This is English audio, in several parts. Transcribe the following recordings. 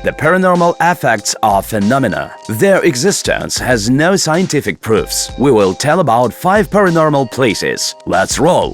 The paranormal effects are phenomena. Their existence has no scientific proofs. We will tell about 5 paranormal places. Let's roll!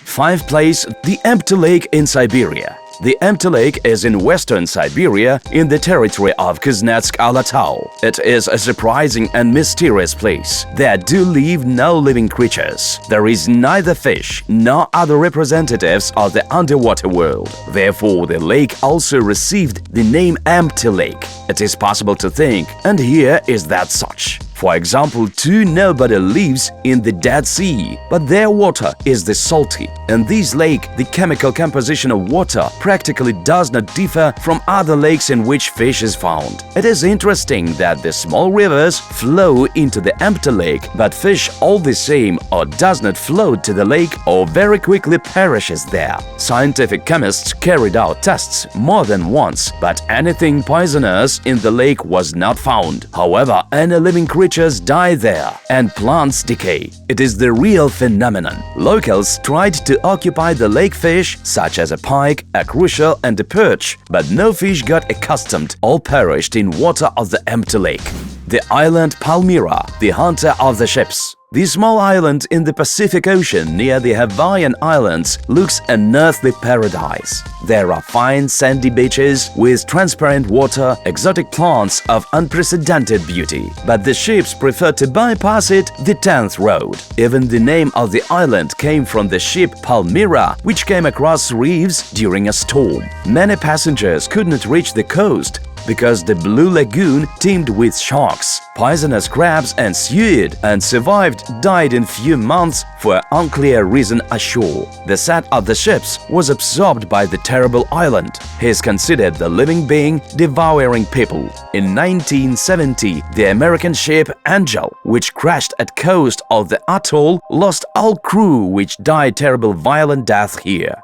5th place, the Empty Lake in Siberia. The Empty Lake is in western Siberia in the territory of Kuznetsk-Alatau. It is a surprising and mysterious place. There do live no living creatures. There is neither fish nor other representatives of the underwater world. Therefore, the lake also received the name Empty Lake. It is possible to think, and here is that such. For example, nobody lives in the Dead Sea, but their water is the salty. In this lake, the chemical composition of water practically does not differ from other lakes in which fish is found. It is interesting that the small rivers flow into the empty lake, but fish all the same or does not float to the lake or very quickly perishes there. Scientific chemists carried out tests more than once, but anything poisonous in the lake was not found. However, any living creatures die there and plants decay. It is the real phenomenon. Locals tried to occupy the lake fish such as a pike, a crucial and a perch, but no fish got accustomed or perished in water of the empty lake. The island Palmyra, the hunter of the ships. The small island in the Pacific Ocean near the Hawaiian Islands looks an earthly paradise. There are fine sandy beaches with transparent water, exotic plants of unprecedented beauty. But the ships prefer to bypass it the 10th road. Even the name of the island came from the ship Palmyra, which came across reefs during a storm. Many passengers could not reach the coast because the Blue Lagoon teemed with sharks. Poisonous crabs and seaweed and survived died in few months for unclear reason ashore. The set of the ships was absorbed by the terrible island. He is considered the living being devouring people. In 1970, the American ship Angel, which crashed at coast of the atoll, lost all crew which died terrible violent death here.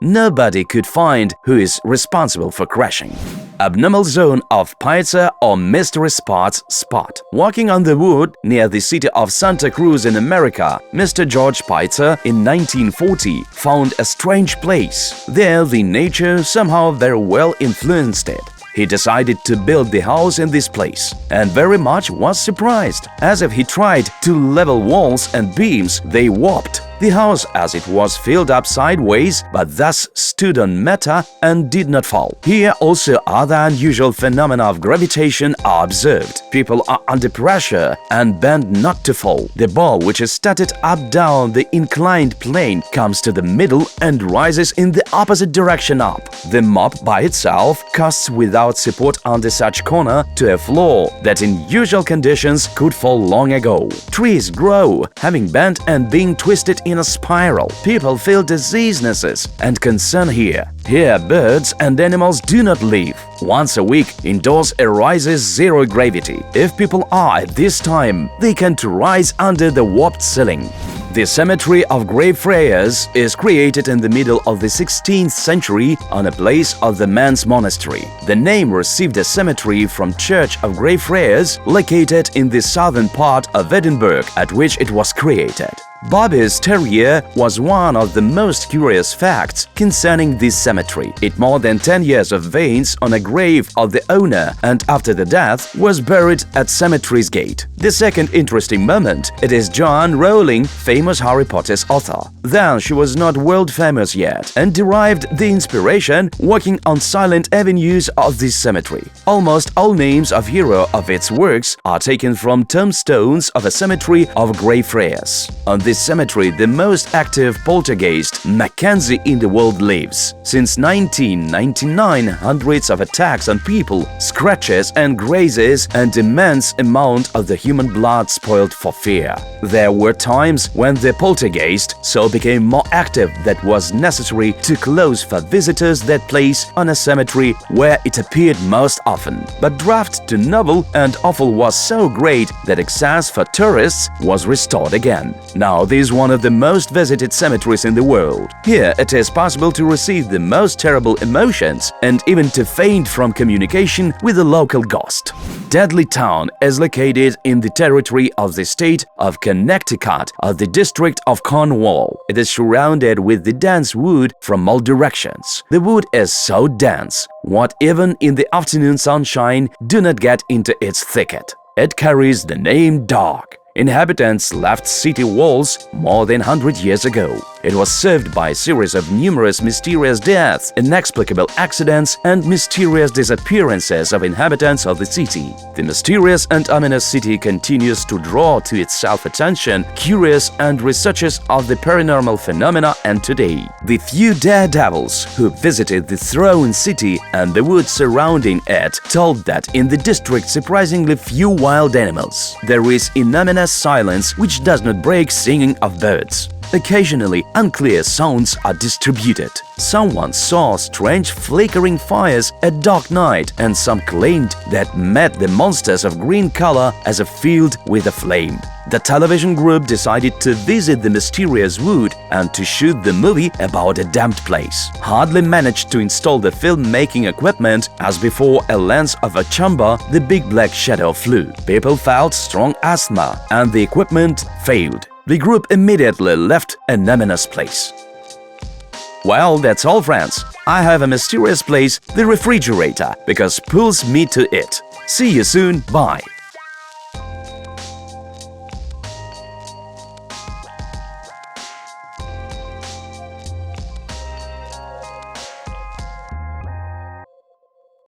Nobody could find who is responsible for crashing. Abnormal zone of Pizza or mystery spots spot. Walking on the wood near the city of Santa Cruz in America, Mr. George Pizza in 1940 found a strange place. There the nature somehow very well influenced it. He decided to build the house in this place and very much was surprised. As if he tried to level walls and beams, they warped. The house as it was filled up sideways, but thus stood on matter and did not fall. Here also other unusual phenomena of gravitation are observed. People are under pressure and bend not to fall. The ball, which is started up down the inclined plane, comes to the middle and rises in the opposite direction up. The mop by itself casts without support under such corner to a floor that in usual conditions could fall long ago. Trees grow, having bent and being twisted in a spiral. People feel diseasenesses and concern here. Here birds and animals do not live. Once a week, indoors arises zero gravity. If people are at this time, they can't rise under the warped ceiling. The cemetery of grave Friars is created in the middle of the 16th century on a place of the men's monastery. The name received a cemetery from Church of Grey Friars located in the southern part of Edinburgh, at which it was created. Bobby's terrier was one of the most curious facts concerning this cemetery. It more than 10 years of veins on a grave of the owner and after the death was buried at cemetery's gate. The second interesting moment, it is Joanne Rowling, famous Harry Potter's author. Then she was not world famous yet and derived the inspiration walking on silent avenues of this cemetery. Almost all names of hero of its works are taken from tombstones of a cemetery of Grey Friars. On this cemetery, the most active poltergeist Mackenzie in the world lives. Since 1999, hundreds of attacks on people, scratches and grazes, and immense amount of the human blood spoiled for fear. There were times when the poltergeist so became more active that was necessary to close for visitors that place on a cemetery where it appeared most often. But draft to novel and awful was so great that access for tourists was restored again. Now Now, this is one of the most visited cemeteries in the world. Here, it is possible to receive the most terrible emotions and even to faint from communication with the local ghost. Deadly Town is located in the territory of the state of Connecticut of the district of Cornwall. It is surrounded with the dense wood from all directions. The wood is so dense what even in the afternoon sunshine do not get into its thicket. It carries the name Dark. Inhabitants left city walls more than 100 years ago. It was served by a series of numerous mysterious deaths, inexplicable accidents, and mysterious disappearances of inhabitants of the city. The mysterious and ominous city continues to draw to itself attention, curious and researchers of the paranormal phenomena, and today, the few daredevils who visited the Throne City and the woods surrounding it told that in the district surprisingly few wild animals. There is ominous silence which does not break singing of birds. Occasionally, unclear sounds are distributed. Someone saw strange flickering fires at dark night, and some claimed that met the monsters of green color as a field with a flame. The television group decided to visit the mysterious wood and to shoot the movie about a damned place. Hardly managed to install the filmmaking equipment as before a lens of a chamber, the big black shadow flew. People felt strong asthma and the equipment failed. The group immediately left an ominous place. Well, that's all, friends. I have a mysterious place, the refrigerator, because pulls me to it. See you soon. Bye.